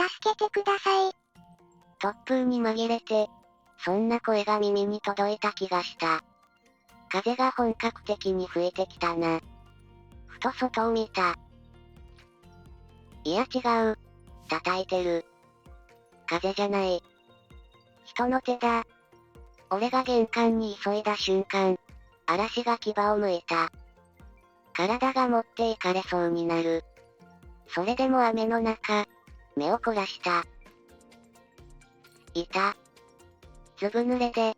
助けてください。突風に紛れて、そんな声が耳に届いた気がした。風が本格的に吹いてきたな。ふと外を見た。いや違う。叩いてる。風じゃない。人の手だ。俺が玄関に急いだ瞬間、嵐が牙を剥いた。体が持っていかれそうになる。それでも雨の中、目を凝らした。いた。ずぶ濡れで、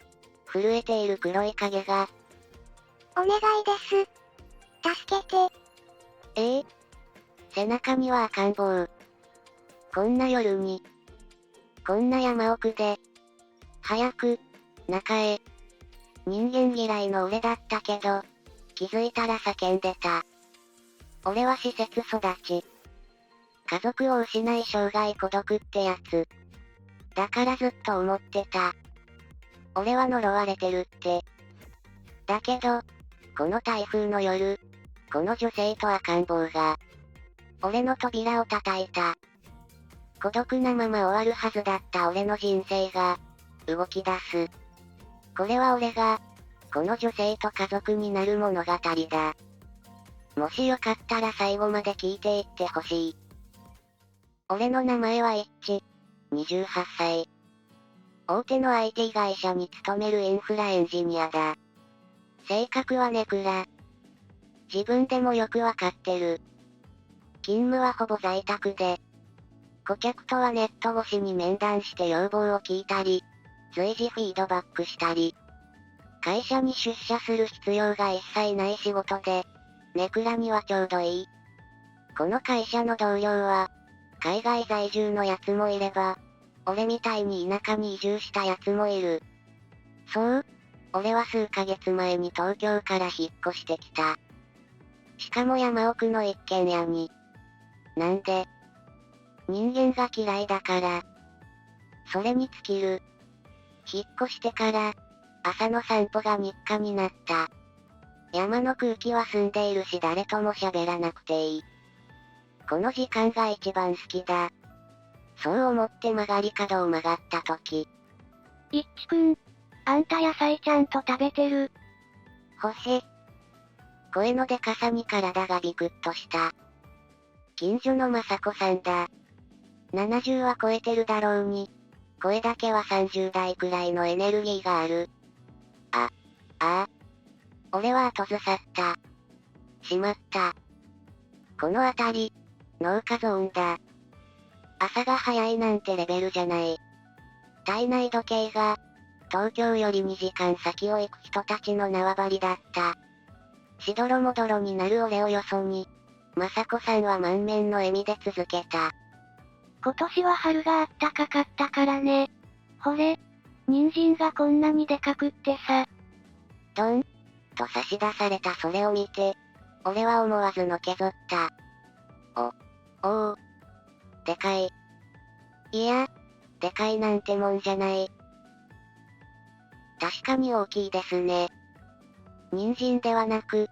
震えている黒い影が。お願いです。助けて。背中には赤ん坊。こんな夜に、こんな山奥で、早く、中へ。人間嫌いの俺だったけど、気づいたら叫んでた。俺は施設育ち。家族を失い生涯孤独ってやつ。だからずっと思ってた。俺は呪われてるって。だけど、この台風の夜、この女性と赤ん坊が、俺の扉を叩いた。孤独なまま終わるはずだった俺の人生が、動き出す。これは俺が、この女性と家族になる物語だ。もしよかったら最後まで聞いていってほしい。俺の名前はイッチ。28歳。大手の IT 会社に勤めるインフラエンジニアだ。性格はネクラ。自分でもよくわかってる。勤務はほぼ在宅で、顧客とはネット越しに面談して要望を聞いたり、随時フィードバックしたり、会社に出社する必要が一切ない仕事で、ネクラにはちょうどいい。この会社の同僚は、海外在住のやつもいれば、俺みたいに田舎に移住したやつもいる。そう、俺は数ヶ月前に東京から引っ越してきた。しかも山奥の一軒家に。なんで？人間が嫌いだから。それに尽きる。引っ越してから、朝の散歩が日課になった。山の空気は澄んでいるし誰とも喋らなくていい。この時間が一番好きだ。そう思って曲がり角を曲がった時。いっちくん、あんた野菜ちゃんと食べてる？ほへ。声のでかさに体がビクッとした。近所のまさこさんだ。70は超えてるだろうに。声だけは30代くらいのエネルギーがある。ああ。俺は後ずさった。しまった。この辺り、農家ゾーンだ。朝が早いなんてレベルじゃない。体内時計が、東京より2時間先を行く人たちの縄張りだった。しどろもどろになる俺をよそに、まさこさんは満面の笑みで続けた。今年は春があったかかったからね。ほれ、人参がこんなにでかくってさ。ドンと差し出されたそれを見て、俺は思わずのけぞった。おー。でかい。いや、でかいなんてもんじゃない。確かに大きいですね。人参ではなく、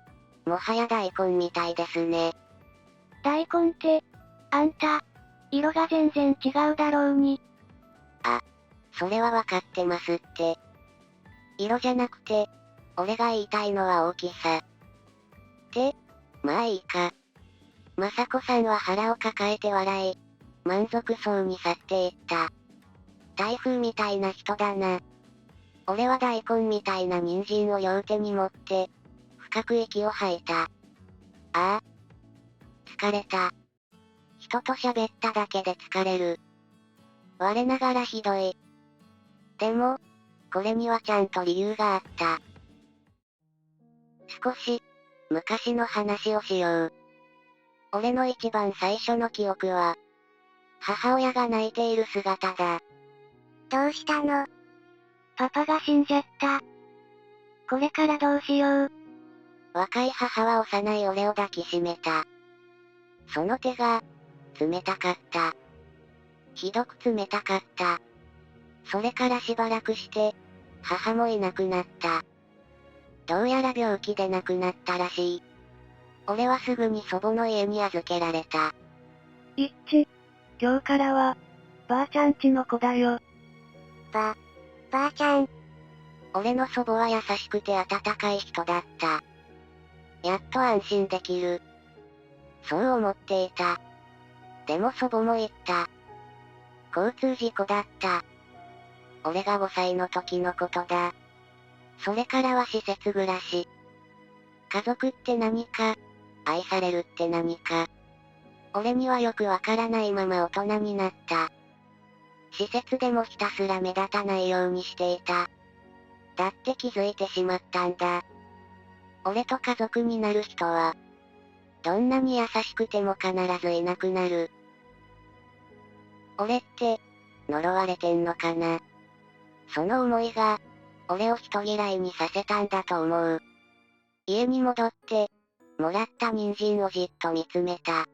もはや大根みたいですね。大根って、あんた、色が全然違うだろうに。それはわかってますって。色じゃなくて、俺が言いたいのは大きさ。まあいいか。まさこさんは腹を抱えて笑い、満足そうに去っていった。台風みたいな人だな。俺は大根みたいな人参を両手に持って、深く息を吐いた。疲れた。人と喋っただけで疲れる。我ながらひどい。でも、これにはちゃんと理由があった。少し、昔の話をしよう。俺の一番最初の記憶は、母親が泣いている姿だ。どうしたの？パパが死んじゃった。これからどうしよう。若い母は幼い俺を抱きしめた。その手が、冷たかった。ひどく冷たかった。それからしばらくして、母もいなくなった。どうやら病気で亡くなったらしい。俺はすぐに祖母の家に預けられた。いっち、今日からは、ばあちゃんちの子だよ。ばあちゃん。俺の祖母は優しくて温かい人だった。やっと安心できる。そう思っていた。でも祖母も言った。交通事故だった。俺が5歳の時のことだ。それからは施設暮らし。家族って何か、愛されるって何か。俺にはよくわからないまま大人になった。施設でもひたすら目立たないようにしていた。だって気づいてしまったんだ。俺と家族になる人は、どんなに優しくても必ずいなくなる。俺って、呪われてんのかな。その思いが、俺を人嫌いにさせたんだと思う。家に戻って、もらった人参をじっと見つめた。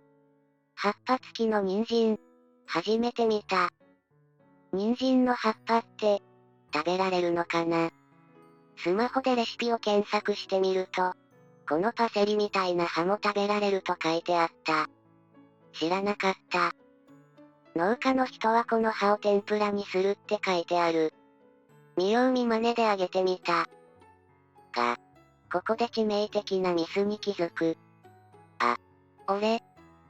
葉っぱ付きの人参、初めて見た。人参の葉っぱって、食べられるのかな。スマホでレシピを検索してみると、このパセリみたいな葉も食べられると書いてあった。知らなかった。農家の人はこの葉を天ぷらにするって書いてある。見よう見真似であげてみた。が、ここで致命的なミスに気づく。あ、俺、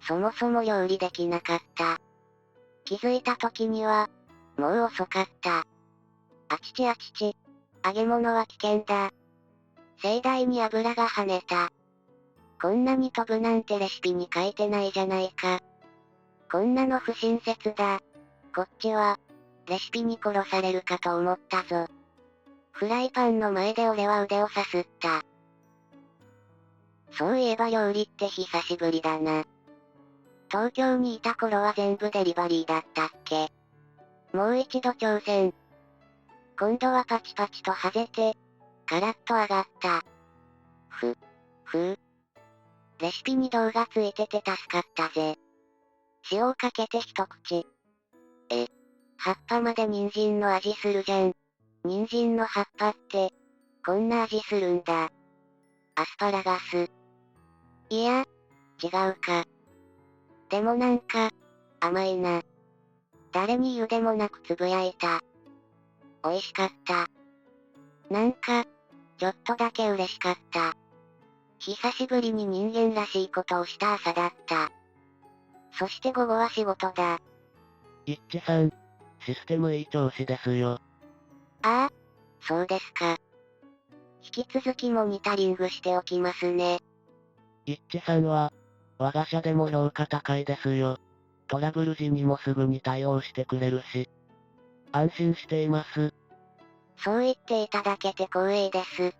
そもそも料理できなかった。気づいた時には、もう遅かった。あちちあちち、揚げ物は危険だ。盛大に油が跳ねた。こんなに飛ぶなんてレシピに書いてないじゃないか。こんなの不親切だ。こっちは、レシピに殺されるかと思ったぞ。フライパンの前で俺は腕をさすった。そういえば料理って久しぶりだな。東京にいた頃は全部デリバリーだったっけ。もう一度挑戦。今度はパチパチとはぜて、カラッと揚がった。レシピに動画ついてて助かったぜ。塩をかけて一口。葉っぱまで人参の味するじゃん。人参の葉っぱって、こんな味するんだ。アスパラガス。いや、違うか。でもなんか、甘いな。誰に言うでもなくつぶやいた。美味しかった。なんか、ちょっとだけ嬉しかった。久しぶりに人間らしいことをした朝だった。そして午後は仕事だ。一致さん、システムいい調子ですよ。ああ、そうですか。引き続きモニタリングしておきますね。一致さんは、我が社でも評価高いですよ。トラブル時にもすぐに対応してくれるし。安心しています。そう言っていただけて光栄です。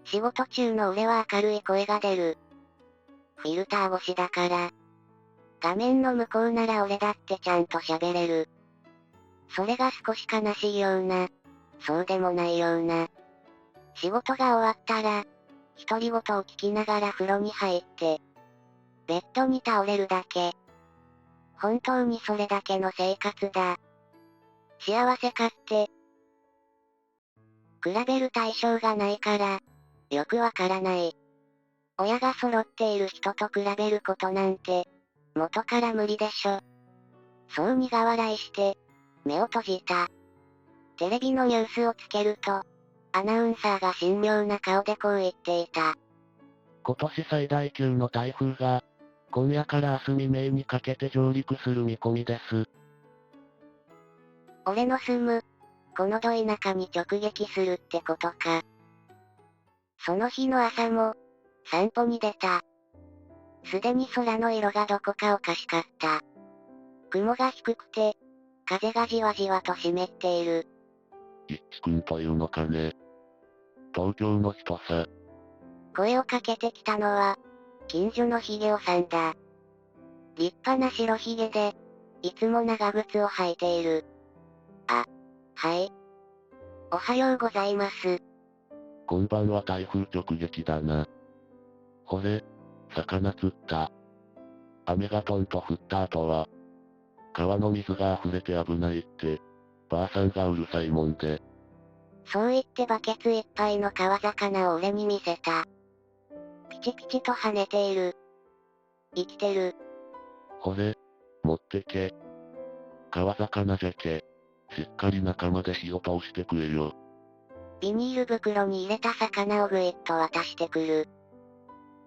仕事中の俺は明るい声が出る。フィルター越しだから。画面の向こうなら俺だってちゃんと喋れる。それが少し悲しいような、そうでもないような。仕事が終わったら、独り言を聞きながら風呂に入って、ベッドに倒れるだけ。本当にそれだけの生活だ。幸せかって、比べる対象がないから、よくわからない。親が揃っている人と比べることなんて、元から無理でしょ。そう苦笑いして、目を閉じた。テレビのニュースをつけると、アナウンサーが神妙な顔でこう言っていた。今年最大級の台風が、今夜から明日未明にかけて上陸する見込みです。俺の住む、このど田舎に直撃するってことか。その日の朝も、散歩に出た。すでに空の色がどこかおかしかった。雲が低くて、風がじわじわと湿っている。一致くんというのかね。東京の人さ。声をかけてきたのは、近所のヒゲオさんだ。立派な白ひげで、いつも長靴を履いている。あ、はい。おはようございます。こんばんは台風直撃だな。ほれ、魚釣った。雨がトンと降った後は、川の水が溢れて危ないって、ばあさんがうるさいもんで。そう言ってバケツいっぱいの川魚を俺に見せた。ピチピチと跳ねている。生きてる。ほれ、持ってけ。川魚じゃけ。しっかり中まで火を通してくれよ。ビニール袋に入れた魚をぐいっと渡してくる。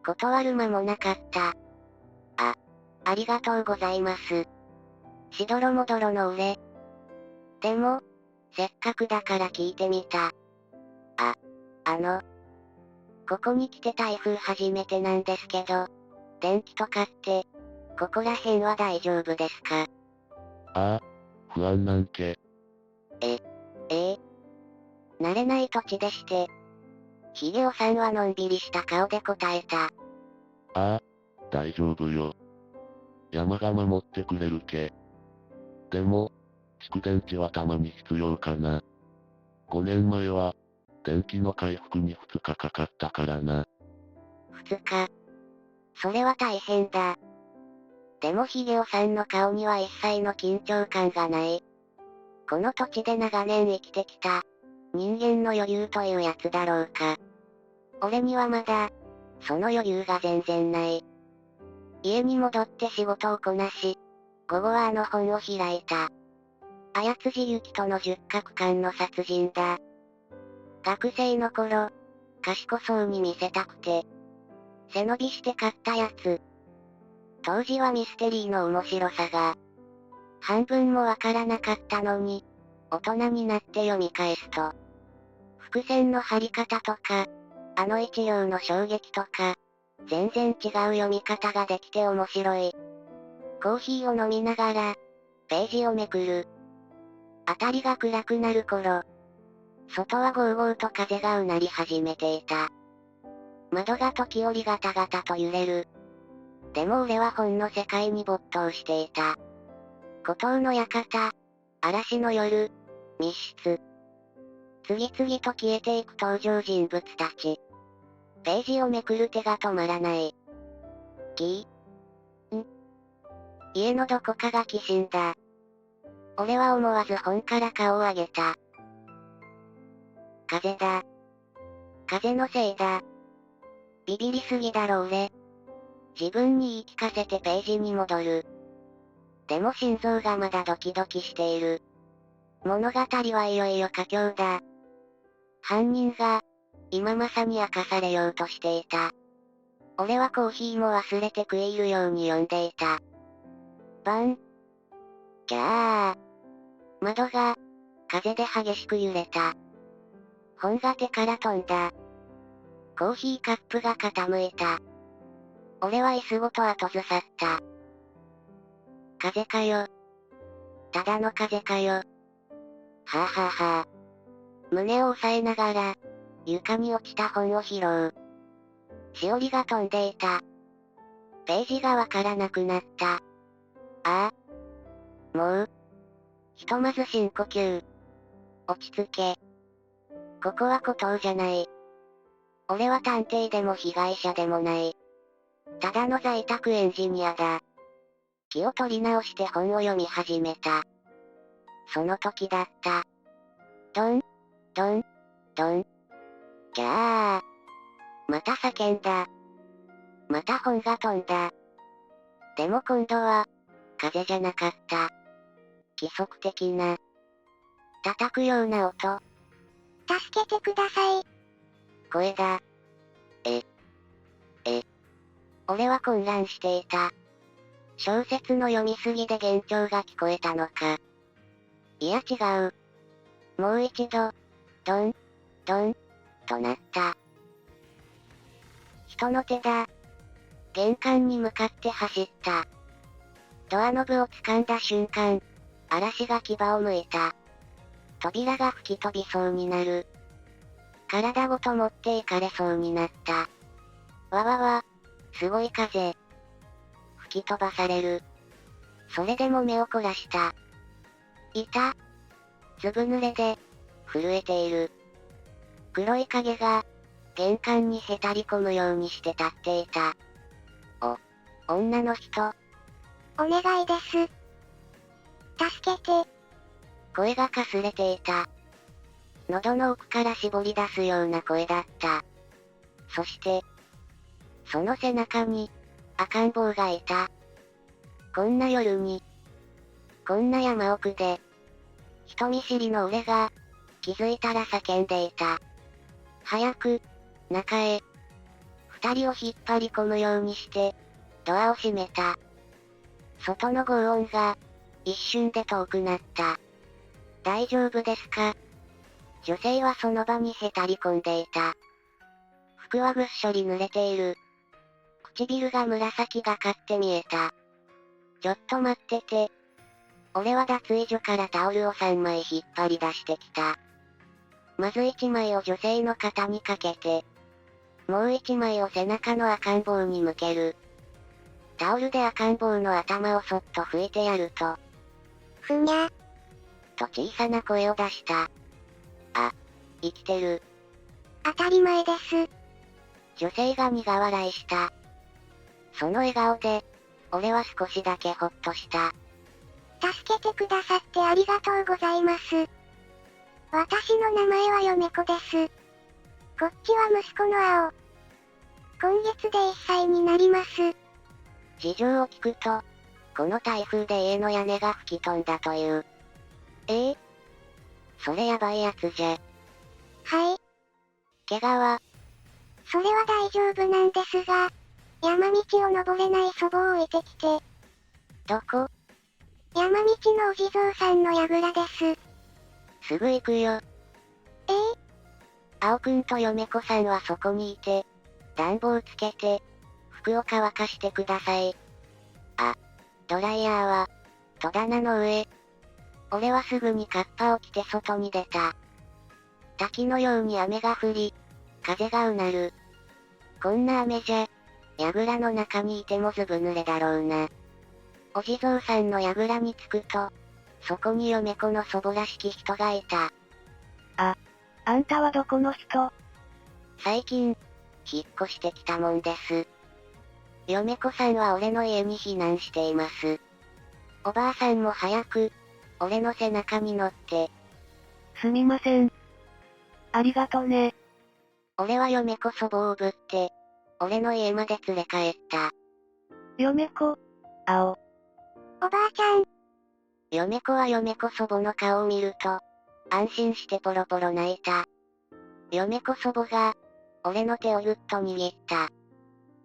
断る間もなかった。ありがとうございます。しどろもどろの俺。でも、せっかくだから聞いてみた。ここに来て台風初めてなんですけど、電気とかって、ここら辺は大丈夫ですか？ああ、不安なんけ。慣れない土地でして。ヒゲオさんはのんびりした顔で答えた。ああ、大丈夫よ。山が守ってくれるけ。でも、蓄電池はたまに必要かな。5年前は、電気の回復に2日かかったからな。2日。それは大変だ。でもヒゲオさんの顔には一切の緊張感がない。この土地で長年生きてきた、人間の余裕というやつだろうか。俺にはまだ、その余裕が全然ない。家に戻って仕事をこなし、午後はあの本を開いた。綾辻ゆきとの十角館の殺人だ。学生の頃、賢そうに見せたくて、背伸びして買ったやつ。当時はミステリーの面白さが、半分もわからなかったのに、大人になって読み返すと、伏線の張り方とか、あの一行の衝撃とか、全然違う読み方ができて面白い。コーヒーを飲みながら、ページをめくる。辺りが暗くなる頃、外はゴーゴーと風がうなり始めていた。窓が時折ガタガタと揺れる。でも俺は本の世界に没頭していた。孤島の館、嵐の夜、密室。次々と消えていく登場人物たち。ページをめくる手が止まらない。家のどこかがきしんだ。俺は思わず本から顔を上げた。風だ。風のせいだ。ビビりすぎだろ俺。自分に言い聞かせてページに戻る。でも心臓がまだドキドキしている。物語はいよいよ佳境だ。犯人が、今まさに明かされようとしていた。俺はコーヒーも忘れて食い入るように読んでいた。バン。キャー。窓が、風で激しく揺れた。本が手から飛んだ。コーヒーカップが傾いた。俺は椅子ごと後ずさった。風かよ。ただの風かよ。はぁはぁはぁ。胸を押さえながら、床に落ちた本を拾う。しおりが飛んでいた。ページがわからなくなった。もう。ひとまず深呼吸。落ち着け。ここは孤島じゃない。俺は探偵でも被害者でもない。ただの在宅エンジニアだ。気を取り直して本を読み始めた。その時だった。ドン、ドン、ドン。キャー。また叫んだ。また本が飛んだ。でも今度は、風じゃなかった。規則的な、叩くような音。助けてください。声だ。俺は混乱していた。小説の読みすぎで幻聴が聞こえたのか。いや違う。もう一度、ドン、ドン、となった。人の手だ。玄関に向かって走った。ドアノブを掴んだ瞬間、嵐が牙を向いた。扉が吹き飛びそうになる。体ごと持っていかれそうになった。わわわ、すごい風。吹き飛ばされる。それでも目を凝らした。いた。ずぶ濡れで、震えている。黒い影が、玄関にへたり込むようにして立っていた。女の人。お願いです。助けて。声がかすれていた。喉の奥から絞り出すような声だった。そして、その背中に、赤ん坊がいた。こんな夜に、こんな山奥で、人見知りの俺が、気づいたら叫んでいた。早く、中へ。二人を引っ張り込むようにして、ドアを閉めた。外の轟音が、一瞬で遠くなった。大丈夫ですか？女性はその場にへたり込んでいた。服はぐっしょり濡れている。唇が紫がかって見えた。ちょっと待ってて。俺は脱衣所からタオルを3枚引っ張り出してきた。まず1枚を女性の肩にかけて、もう1枚を背中の赤ん坊に向ける。タオルで赤ん坊の頭をそっと拭いてやると、ふにゃ。と小さな声を出した。あ、生きてる。当たり前です。女性が苦笑いした。その笑顔で、俺は少しだけほっとした。助けてくださってありがとうございます。私の名前は嫁子です。こっちは息子の青。今月で1歳になります。事情を聞くと、この台風で家の屋根が吹き飛んだという。それやばいやつじゃ。はい。怪我は、それは大丈夫なんですが、山道を登れない祖母を置いてきて、どこ？山道のお地蔵さんの櫓です。すぐ行くよ。青くんと嫁子さんはそこにいて、暖房つけて、服を乾かしてください。あ、ドライヤーは、戸棚の上。俺はすぐにカッパを着て外に出た。滝のように雨が降り、風がうなる。こんな雨じゃ、櫓の中にいてもずぶ濡れだろうな。お地蔵さんの櫓に着くと、そこに嫁子の祖母らしき人がいた。あんたはどこの人？最近、引っ越してきたもんです。嫁子さんは俺の家に避難しています。おばあさんも早く、俺の背中に乗って。すみません。ありがとね。俺は嫁子祖母をぶって、俺の家まで連れ帰った。嫁子、青。おばあちゃん。嫁子は嫁子祖母の顔を見ると、安心してポロポロ泣いた。嫁子祖母が、俺の手をぐっと握った。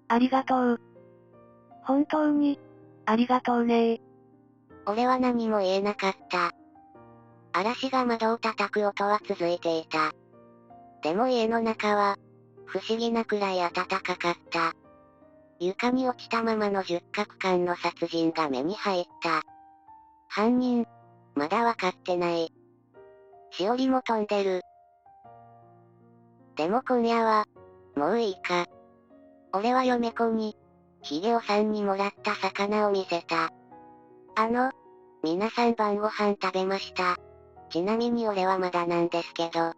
ありがとう。本当に、ありがとうね。俺は何も言えなかった。嵐が窓を叩く音は続いていた。でも家の中は、不思議なくらい暖かかった。床に落ちたままの十角館の殺人が目に入った。犯人、まだわかってない。しおりも飛んでる。でも今夜は、もういいか。俺は嫁子に、ヒゲオさんにもらった魚を見せた。皆さん晩ご飯食べました。ちなみに俺はまだなんですけど。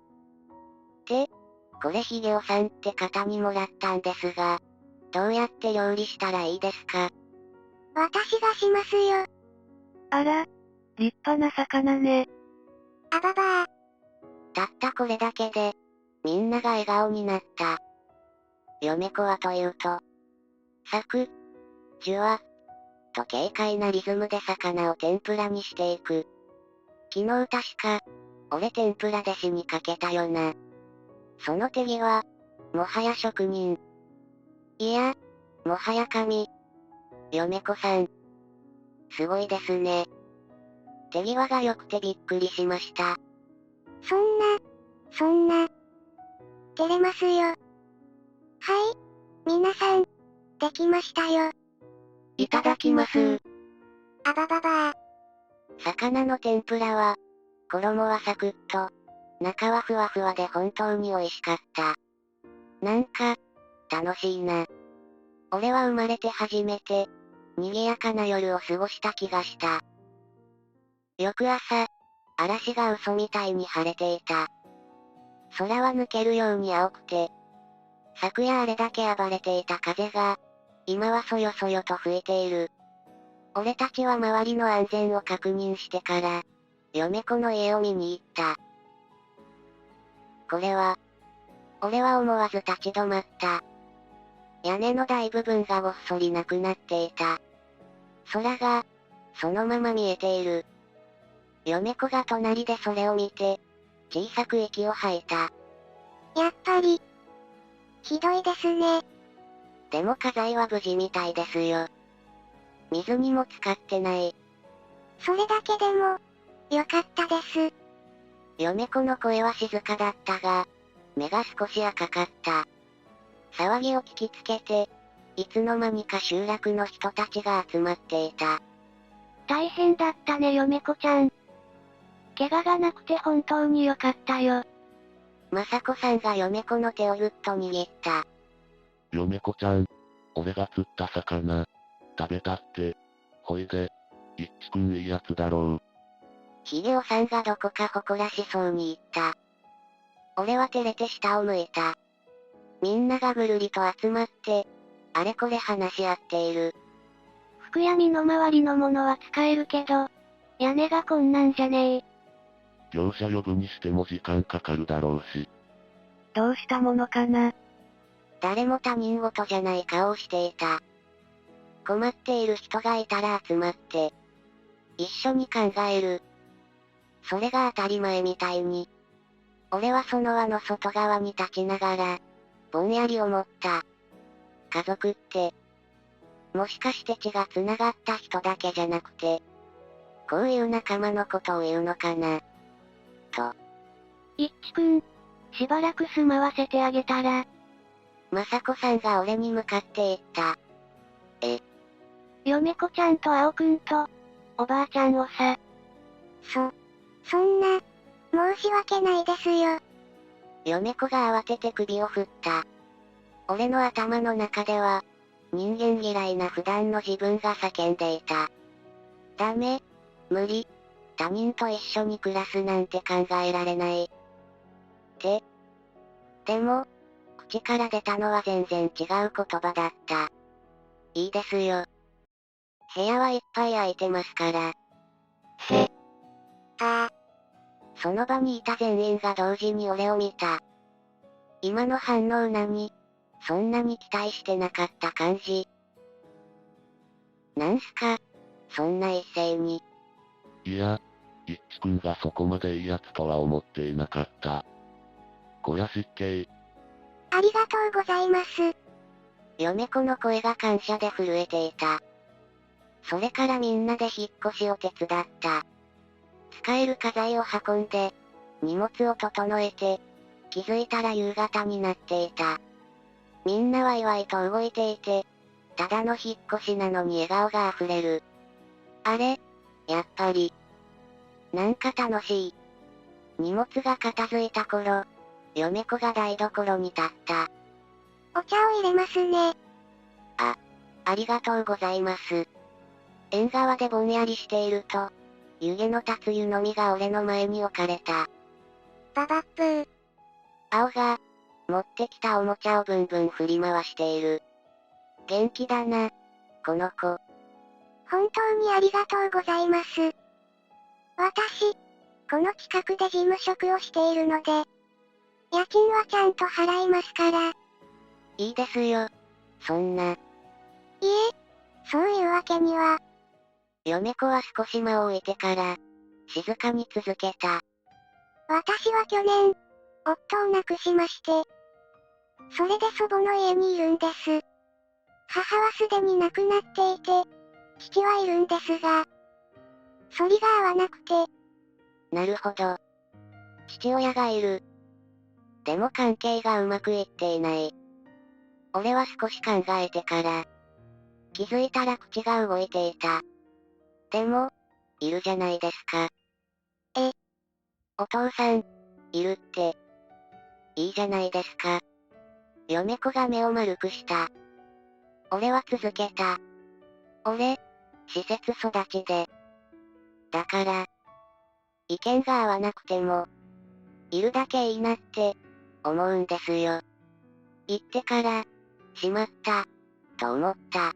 これヒゲオさんって方にもらったんですが、どうやって料理したらいいですか？私がしますよ。あら、立派な魚ね。あばばー。たったこれだけで、みんなが笑顔になった。嫁子はというと、サクッ、ジュワッ、と軽快なリズムで魚を天ぷらにしていく。昨日確か、俺天ぷらで死にかけたよな。その手際、もはや職人。いや、もはや神。嫁子さん。すごいですね。手際が良くてびっくりしました。そんな。照れますよ。はい。皆さん、できましたよ。いただきます。あばばばー。魚の天ぷらは、衣はサクッと、中はふわふわで本当に美味しかった。なんか、楽しいな。俺は生まれて初めて、賑やかな夜を過ごした気がした。翌朝、嵐が嘘みたいに晴れていた。空は抜けるように青くて、昨夜あれだけ暴れていた風が、今はそよそよと吹いている。俺たちは周りの安全を確認してから、嫁子の家を見に行った。俺は思わず立ち止まった。屋根の大部分がごっそりなくなっていた。空が、そのまま見えている。嫁子が隣でそれを見て、小さく息を吐いた。やっぱり。ひどいですね。でも家財は無事みたいですよ。水にも浸かってない。それだけでも、よかったです。嫁子の声は静かだったが、目が少し赤かった。騒ぎを聞きつけて、いつの間にか集落の人たちが集まっていた。大変だったね嫁子ちゃん。怪我がなくて本当によかったよ。雅子さんが嫁子の手をぐっと握った。嫁子ちゃん、俺が釣った魚、食べたって。ほいで、一地くんいいやつだろう。ひげおさんがどこか誇らしそうに言った。俺は照れて下を向いた。みんながぐるりと集まって、あれこれ話し合っている。服や身の回りのものは使えるけど、屋根がこんなんじゃねえ。業者呼ぶにしても時間かかるだろうし。どうしたものかな。誰も他人事じゃない顔をしていた。困っている人がいたら集まって、一緒に考える。それが当たり前みたいに。俺はその輪の外側に立ちながら、ぼんやり思った。家族って、もしかして血が繋がった人だけじゃなくて、こういう仲間のことを言うのかな。と。一地くん、しばらく住まわせてあげたら。雅子さんが俺に向かって言った。嫁子ちゃんと青くんと、おばあちゃんをさ。そんな、申し訳ないですよ。嫁子が慌てて首を振った。俺の頭の中では、人間嫌いな普段の自分が叫んでいた。ダメ、無理、他人と一緒に暮らすなんて考えられない。でも、口から出たのは全然違う言葉だった。いいですよ。部屋はいっぱい空いてますから。その場にいた全員が同時に俺を見た。今の反応何？そんなに期待してなかった感じ。なんすか？そんな一斉に。いや、一地くんがそこまでいいやつとは思っていなかった。こや失敬。ありがとうございます。嫁子の声が感謝で震えていた。それからみんなで引っ越しを手伝った。使える家財を運んで、荷物を整えて、気づいたら夕方になっていた。みんなワイワイと動いていて、ただの引っ越しなのに笑顔が溢れる。あれ？やっぱり。なんか楽しい。荷物が片付いた頃、嫁子が台所に立った。お茶を入れますね。ありがとうございます。縁側でぼんやりしていると、湯気の立つ湯飲みが俺の前に置かれた。ババップー。青が、持ってきたおもちゃをブンブン振り回している。元気だな、この子。本当にありがとうございます。私、この近くで事務職をしているので、家賃はちゃんと払いますから。いいですよ。そんな。いえ、そういうわけには。嫁子は少し間を置いてから、静かに続けた。私は去年、夫を亡くしまして、それで祖母の家にいるんです。母はすでに亡くなっていて、父はいるんですが、反りが合わなくて。なるほど。父親がいる。でも関係がうまくいっていない。俺は少し考えてから、気づいたら口が動いていた。でも、いるじゃないですか。お父さん、いるって。いいじゃないですか。嫁子が目を丸くした。俺は続けた。俺、施設育ちで。だから、意見が合わなくても、いるだけいいなって、思うんですよ。言ってから、しまった、と思った。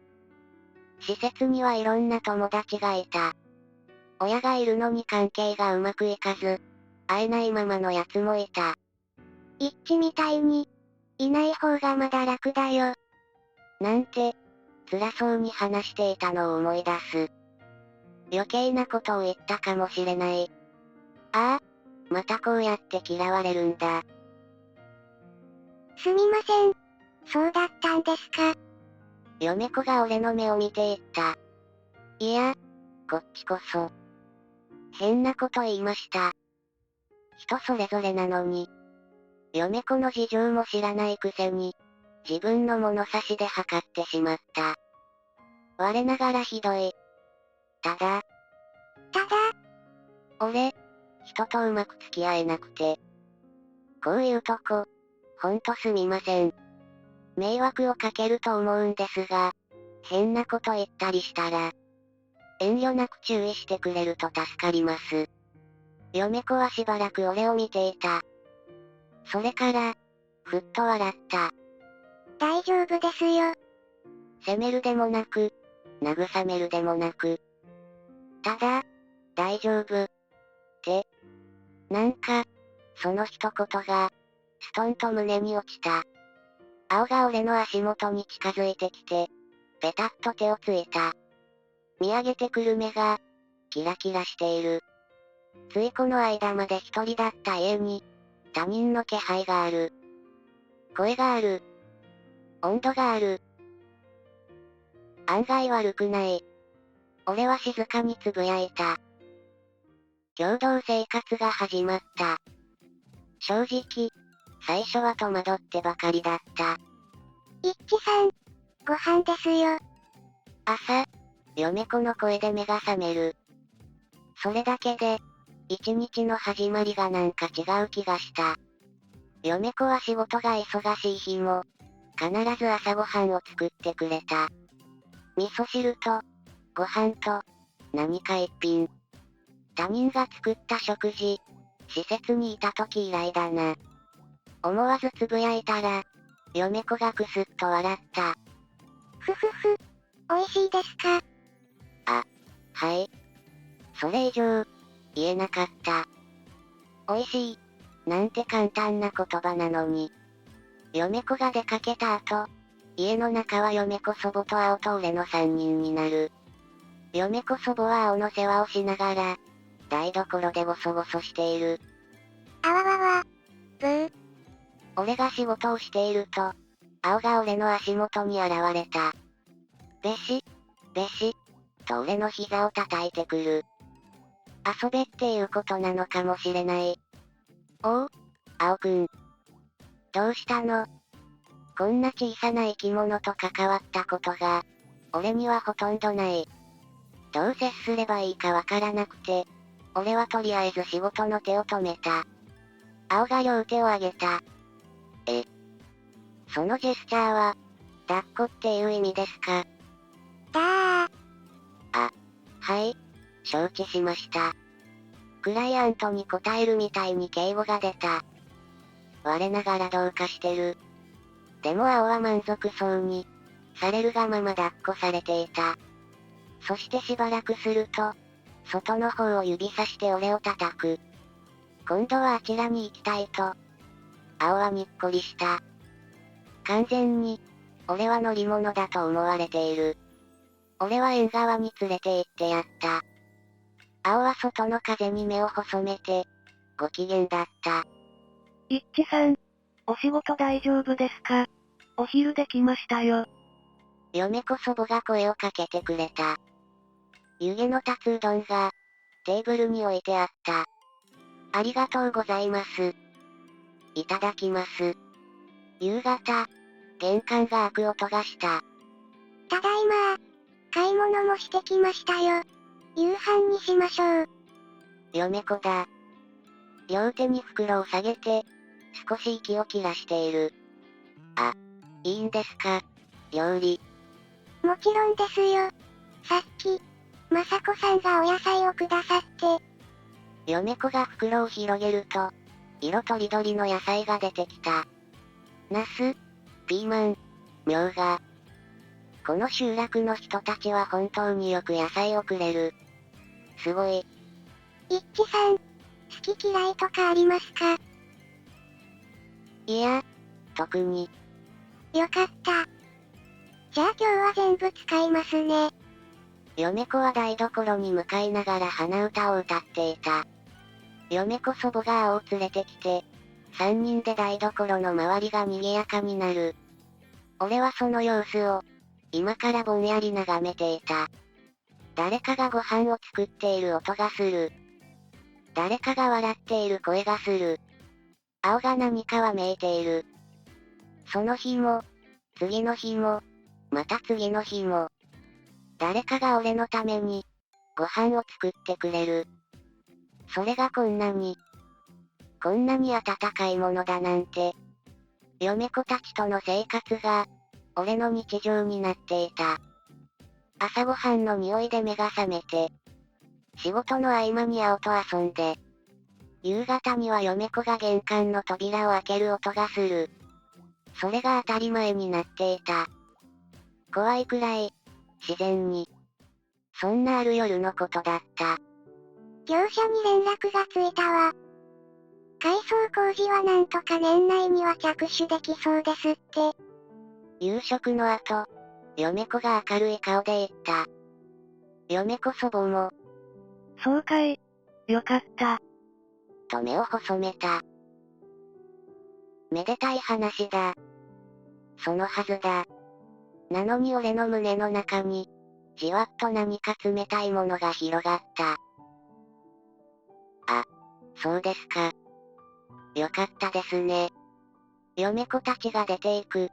施設にはいろんな友達がいた。親がいるのに関係がうまくいかず、会えないままのやつもいた。一致みたいに、いない方がまだ楽だよ。なんて、辛そうに話していたのを思い出す。余計なことを言ったかもしれない。ああ、またこうやって嫌われるんだ。すみません。そうだったんですか。嫁子が俺の目を見て言った。いや、こっちこそ。変なこと言いました。人それぞれなのに。嫁子の事情も知らないくせに、自分の物差しで測ってしまった。我ながらひどい。ただ、俺、人とうまく付き合えなくて。こういうとこ、ほんとすみません。迷惑をかけると思うんですが、変なこと言ったりしたら、遠慮なく注意してくれると助かります。嫁子はしばらく俺を見ていた。それから、ふっと笑った。大丈夫ですよ。責めるでもなく、慰めるでもなく。ただ、大丈夫。って。なんか、その一言が、ストンと胸に落ちた。青が俺の足元に近づいてきて、ペタッと手をついた。見上げてくる目が、キラキラしている。ついこの間まで一人だった家に、他人の気配がある。声がある。温度がある。案外悪くない。俺は静かにつぶやいた。共同生活が始まった。正直、最初は戸惑ってばかりだった。一致さん、ご飯ですよ。朝、嫁子の声で目が覚める。それだけで、一日の始まりがなんか違う気がした。嫁子は仕事が忙しい日も、必ず朝ごはんを作ってくれた。味噌汁と、ご飯と、何か一品。他人が作った食事、施設にいた時以来だな。思わずつぶやいたら、嫁子がくすっと笑った。ふふふ、美味しいですか？はい。それ以上、言えなかった。美味しい、なんて簡単な言葉なのに。嫁子が出かけた後、家の中は嫁子祖母と青と俺の3人になる。嫁子祖母は青の世話をしながら、台所でごそごそしている。あわわわ。ブー。俺が仕事をしていると、青が俺の足元に現れた。べし、べし、と俺の膝を叩いてくる。遊べっていうことなのかもしれない。おう、青くん。どうしたの？こんな小さな生き物と関わったことが、俺にはほとんどない。どう接すればいいかわからなくて、俺はとりあえず仕事の手を止めた。青が両手を上げた。そのジェスチャーは、抱っこっていう意味ですか？だー。はい、承知しました。クライアントに答えるみたいに敬語が出た。我ながらどうかしてる。でも青は満足そうに、されるがまま抱っこされていた。そしてしばらくすると、外の方を指さして俺を叩く。今度はあちらに行きたいと。青はにっこりした。完全に、俺は乗り物だと思われている。俺は縁側に連れて行ってやった。青は外の風に目を細めて、ご機嫌だった。一致さん、お仕事大丈夫ですか？お昼できましたよ。嫁子祖母が声をかけてくれた。湯気の立つうどんが、テーブルに置いてあった。ありがとうございます。いただきます。夕方、玄関が開く音がした。ただいま。買い物もしてきましたよ。夕飯にしましょう。嫁子だ。両手に袋を下げて、少し息を切らしている。いいんですか？料理。もちろんですよ。さっき、まさこさんがお野菜をくださって。嫁子が袋を広げると、色とりどりの野菜が出てきた。ナス、ピーマン、みょうが。この集落の人たちは本当によく野菜をくれる。すごい。一致さん、好き嫌いとかありますか？いや、特に。よかった。じゃあ今日は全部使いますね。嫁子は台所に向かいながら鼻歌を歌っていた。嫁子祖母が青を連れてきて、三人で台所の周りが賑やかになる。俺はその様子を、今からぼんやり眺めていた。誰かがご飯を作っている音がする。誰かが笑っている声がする。青が何かわめいている。その日も、次の日も、また次の日も。誰かが俺のために、ご飯を作ってくれる。それがこんなに温かいものだなんて。嫁子たちとの生活が、俺の日常になっていた。朝ごはんの匂いで目が覚めて、仕事の合間に青と遊んで、夕方には嫁子が玄関の扉を開ける音がする。それが当たり前になっていた。怖いくらい、自然に。そんなある夜のことだった。業者に連絡がついたわ。改装工事はなんとか年内には着手できそうですって。夕食の後、嫁子が明るい顔で言った。嫁子祖母も、そうかい。よかった。と目を細めた。めでたい話だ。そのはずだ。なのに俺の胸の中に、じわっと何か冷たいものが広がった。あ、そうですか。よかったですね。嫁子たちが出ていく。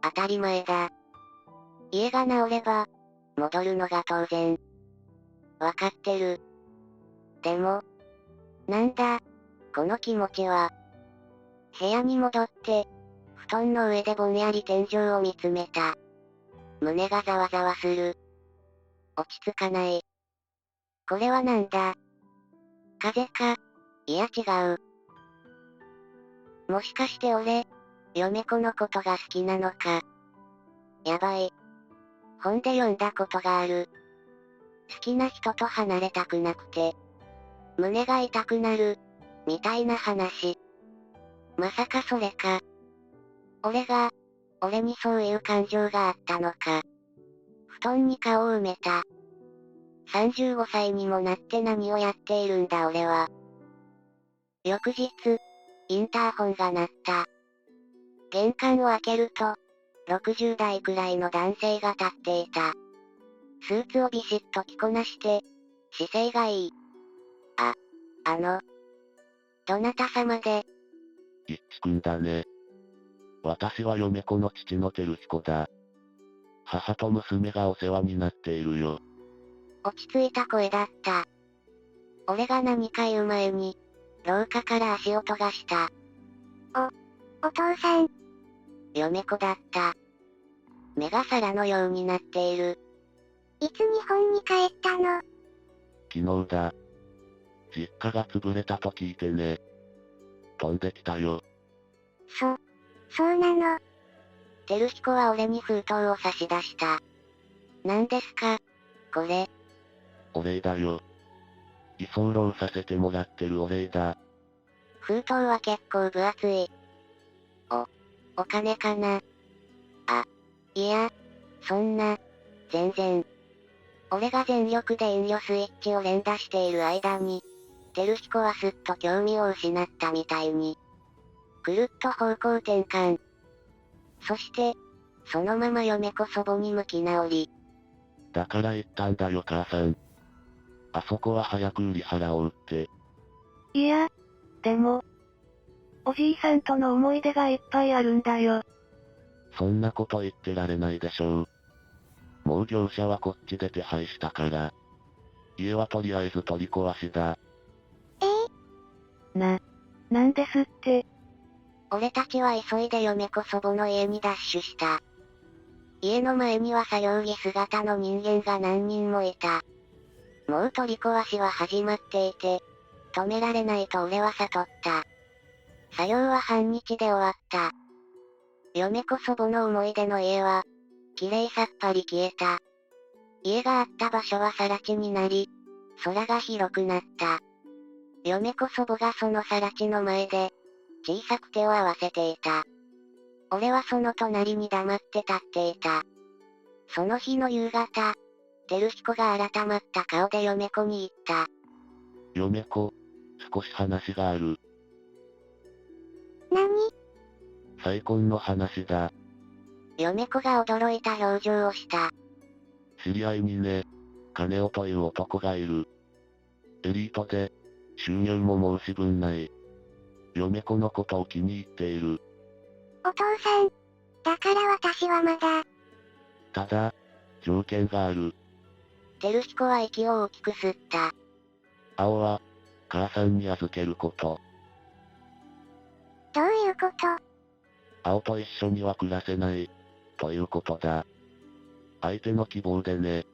当たり前だ。家が治れば、戻るのが当然。わかってる。でも、なんだ、この気持ちは。部屋に戻って、布団の上でぼんやり天井を見つめた。胸がざわざわする。落ち着かない。これはなんだ。風邪か。いや違う。もしかして俺、嫁子のことが好きなのか。やばい。本で読んだことがある。好きな人と離れたくなくて、胸が痛くなる、みたいな話。まさかそれか。俺にそういう感情があったのか。布団に顔を埋めた。35歳にもなって何をやっているんだ俺は。翌日、インターホンが鳴った。玄関を開けると、60代くらいの男性が立っていた。スーツをビシッと着こなして、姿勢がいい。どなた様で。一地くんだね。私は嫁子の父の照彦だ。母と娘がお世話になっているよ。落ち着いた声だった。俺が何か言う前に、廊下から足音がした。お父さん、嫁子だった。目が皿のようになっている。いつ日本に帰ったの？昨日だ。実家が潰れたと聞いてね。飛んできたよ。そうなの。照彦は俺に封筒を差し出した。何ですか？これ。お礼だよ。居候させてもらってるお礼だ。封筒は結構分厚い。お金かな？いや、そんな、全然。俺が全力で遠慮スイッチを連打している間に、照彦はすっと興味を失ったみたいに。くるっと方向転換。そして、そのまま嫁子祖母に向き直り。だから言ったんだよ母さん。あそこは早く売り払おうって。いや、でも、おじいさんとの思い出がいっぱいあるんだよ。そんなこと言ってられないでしょう。もう業者はこっちで手配したから。家はとりあえず取り壊しだ。なんですって。俺たちは急いで嫁子祖母の家にダッシュした。家の前には作業着姿の人間が何人もいた。もう取り壊しは始まっていて、止められないと俺は悟った。作業は半日で終わった。嫁子祖母の思い出の家は、綺麗さっぱり消えた。家があった場所は更地になり、空が広くなった。嫁子祖母がその更地の前で、小さく手を合わせていた。俺はその隣に黙って立っていた。その日の夕方、照彦が改まった顔で嫁子に言った。嫁子、少し話がある。何？再婚の話だ。嫁子が驚いた表情をした。知り合いにね、金尾という男がいる。エリートで、収入も申し分ない。嫁子のことを気に入っている。お父さん。だから私はまだ。ただ、条件がある。照彦は息を大きく吸った。青は、母さんに預けること。どういうこと？青と一緒には暮らせない、ということだ。相手の希望でね。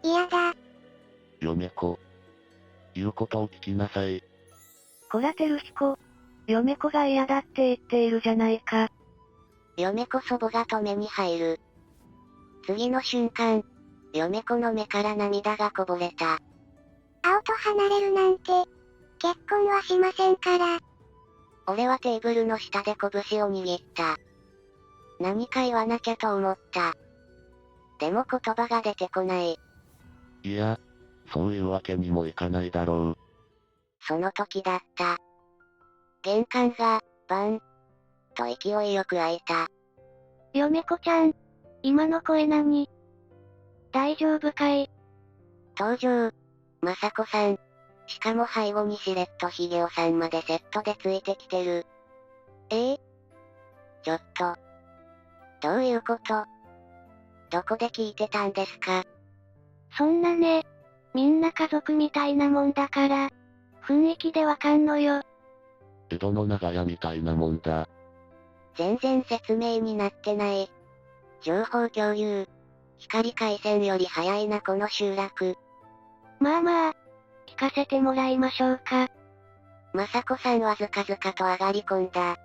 嫌だ。嫁子。言うことを聞きなさい。こら照彦。嫁子が嫌だって言っているじゃないか。嫁子祖母が止めに入る。次の瞬間、嫁子の目から涙がこぼれた。青と離れるなんて、結婚はしませんから。俺はテーブルの下で拳を握った。何か言わなきゃと思った。でも言葉が出てこない。いや、そういうわけにもいかないだろう。その時だった。玄関が、バン、と勢いよく開いた。嫁子ちゃん。今の声何？大丈夫かい？登場。雅子さん。しかも背後にしれっとヒゲオさんまでセットでついてきてる。ちょっと。どういうこと？どこで聞いてたんですか？そんなね。みんな家族みたいなもんだから。雰囲気でわかんのよ。江戸の長屋みたいなもんだ。全然説明になってない。情報共有。光回線より早いなこの集落。まあまあ。聞かせてもらいましょうか。雅子さんはずかずかと上がり込んだ。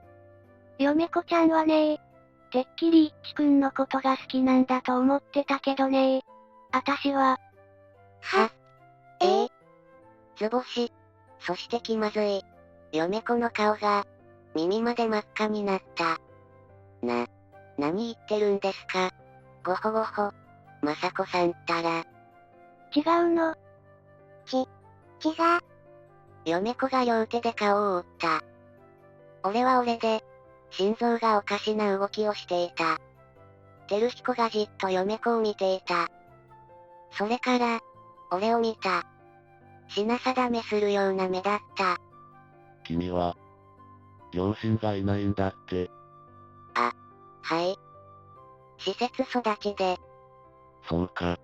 嫁子ちゃんはねてっきり一致くんのことが好きなんだと思ってたけどねあたしは。は？図星。そして気まずい。嫁子の顔が、耳まで真っ赤になった。何言ってるんですか？ごほごほ。雅子さんったら。違うの。違う。嫁子が両手で顔を覆った。俺は俺で、心臓がおかしな動きをしていた。照彦がじっと嫁子を見ていた。それから、俺を見た。品定めするような目だった。君は、両親がいないんだって。はい。施設育ちで。そうか。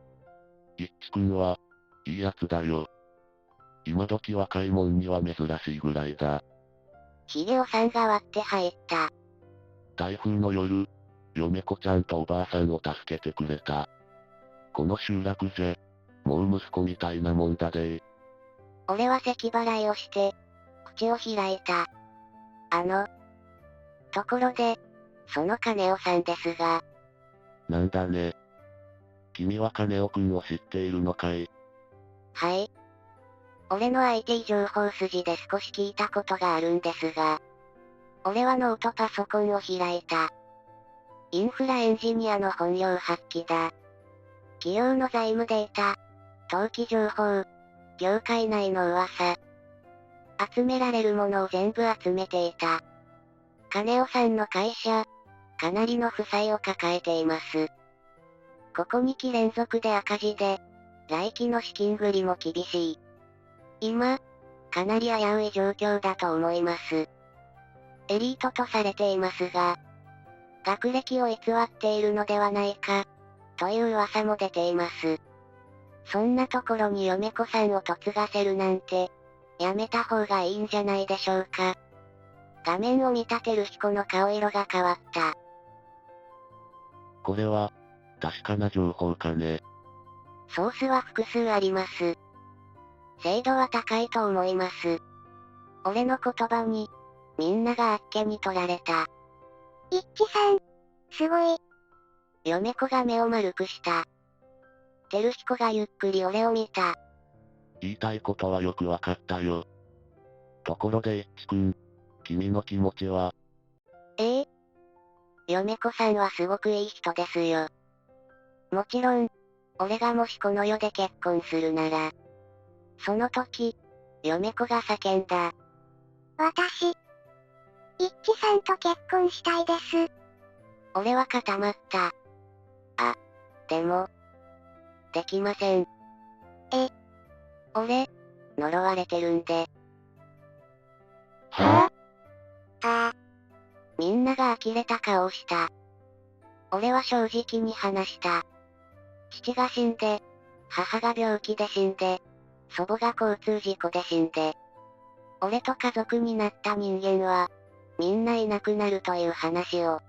一致くんは、いいやつだよ。今時若いもんには珍しいぐらいだ。ヒゲオさんが割って入った。台風の夜、嫁子ちゃんとおばあさんを助けてくれた。この集落じゃ、もう息子みたいなもんだで。俺は咳払いをして、口を開いた。ところで、その金尾さんですが。なんだね。君は金尾くんを知っているのかい？はい。俺の IT 情報筋で少し聞いたことがあるんですが。俺はノートパソコンを開いた。インフラエンジニアの本領発揮だ。企業の財務データ、登記情報、業界内の噂。集められるものを全部集めていた。金尾さんの会社、かなりの負債を抱えています。ここ2期連続で赤字で、来期の資金繰りも厳しい。今、かなり危うい状況だと思います。エリートとされていますが、学歴を偽っているのではないか、という噂も出ています。そんなところに嫁子さんを嫁がせるなんて、やめた方がいいんじゃないでしょうか。画面を見た照彦の顔色が変わった。これは、確かな情報かね。ソースは複数あります。精度は高いと思います。俺の言葉に、みんながあっけに取られた。一致さん。すごい。嫁子が目を丸くした。照彦がゆっくり俺を見た。言いたいことはよくわかったよ。ところで一致くん、君の気持ちは？嫁子さんはすごくいい人ですよ。もちろん、俺がもしこの世で結婚するなら、その時、嫁子が叫んだ。私、一致さんと結婚したいです。俺は固まった。でも、できません。俺、呪われてるんで。はみんなが呆れた顔をした。俺は正直に話した。父が死んで、母が病気で死んで、祖母が交通事故で死んで、俺と家族になった人間は、みんないなくなるという話を。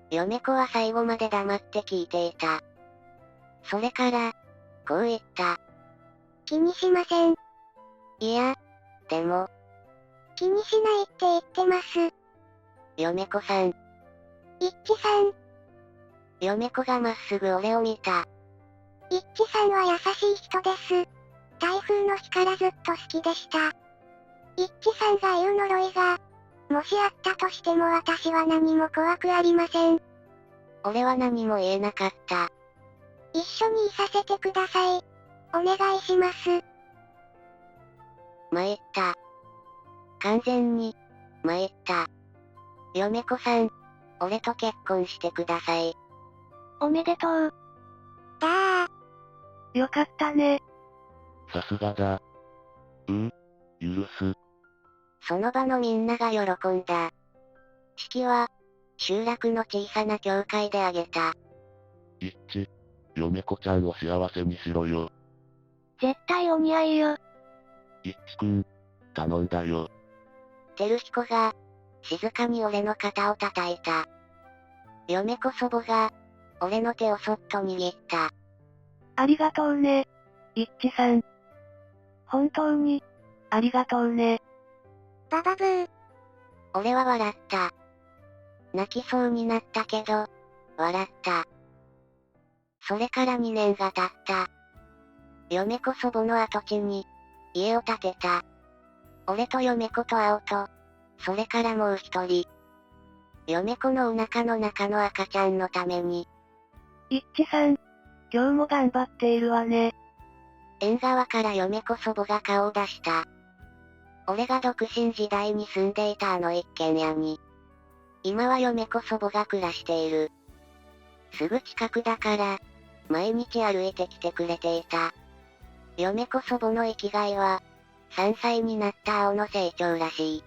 嫁子は最後まで黙って聞いていた。それから、こう言った。気にしません。いや、でも、気にしないって言ってます。嫁子さん。一致さん、嫁子がまっすぐ俺を見た。一致さんは優しい人です。台風の日からずっと好きでした。一致さんが言う呪いが、もしあったとしても私は何も怖くありません。俺は何も言えなかった。一緒にいさせてください。お願いします。参った。完全に、参った。嫁子さん、俺と結婚してください。おめでとう。だー。よかったね。さすがだ。許す。その場のみんなが喜んだ。式は、集落の小さな教会で挙げた。一致、嫁子ちゃんを幸せにしろよ。絶対お似合いよ。一致くん、頼んだよ。照彦が、静かに俺の肩を叩いた。嫁子祖母が、俺の手をそっと握った。ありがとうね。一致さん。本当に、ありがとうね。ババブー。俺は笑った。泣きそうになったけど、笑った。それから2年が経った。嫁子祖母の跡地に、家を建てた。俺と嫁子と青と、それからもう一人。嫁子のお腹の中の赤ちゃんのために。一致さん。今日も頑張っているわね。縁側から嫁子祖母が顔を出した。俺が独身時代に住んでいたあの一軒家に。今は嫁子祖母が暮らしている。すぐ近くだから、毎日歩いてきてくれていた。嫁子祖母の生きがいは、3歳になった青の成長らしい。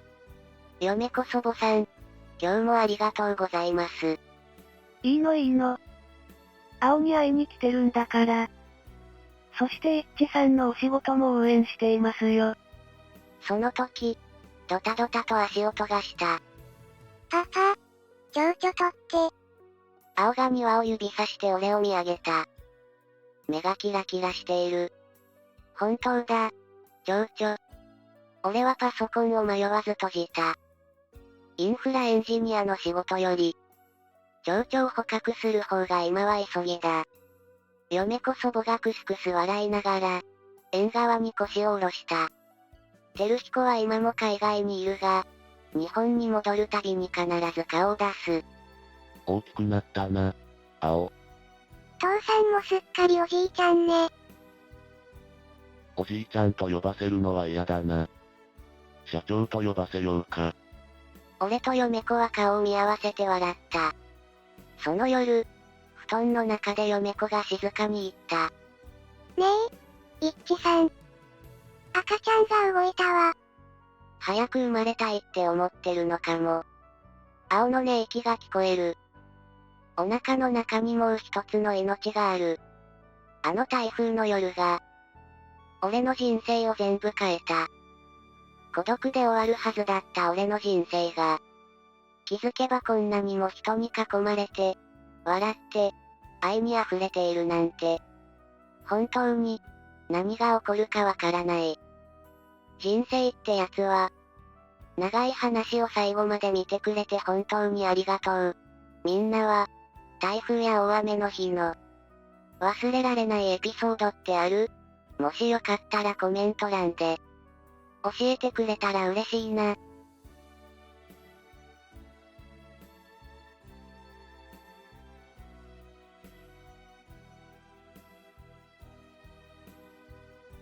嫁子祖母さん、今日もありがとうございます。いいのいいの。青に会いに来てるんだから。そして一致さんのお仕事も応援していますよ。その時、ドタドタと足音がした。パパ、情緒取って。青が庭を指さして俺を見上げた。目がキラキラしている。本当だ。情緒。俺はパソコンを迷わず閉じた。インフラエンジニアの仕事より、情緒を捕獲する方が今は急ぎだ。嫁子祖母がクスクス笑いながら、縁側に腰を下ろした。照彦は今も海外にいるが、日本に戻るたびに必ず顔を出す。大きくなったな、青。父さんもすっかりおじいちゃんね。おじいちゃんと呼ばせるのは嫌だな。社長と呼ばせようか。俺と嫁子は顔を見合わせて笑った。その夜、布団の中で嫁子が静かに言った。ねえ、一致さん。赤ちゃんが動いたわ。早く生まれたいって思ってるのかも。青の寝息が聞こえる。お腹の中にもう一つの命がある。あの台風の夜が、俺の人生を全部変えた。孤独で終わるはずだった俺の人生が、気づけばこんなにも人に囲まれて、笑って、愛に溢れているなんて。本当に、何が起こるかわからない。人生ってやつは、長い話を最後まで見てくれて本当にありがとう。みんなは、台風や大雨の日の、忘れられないエピソードってある？もしよかったらコメント欄で、教えてくれたら嬉しいな。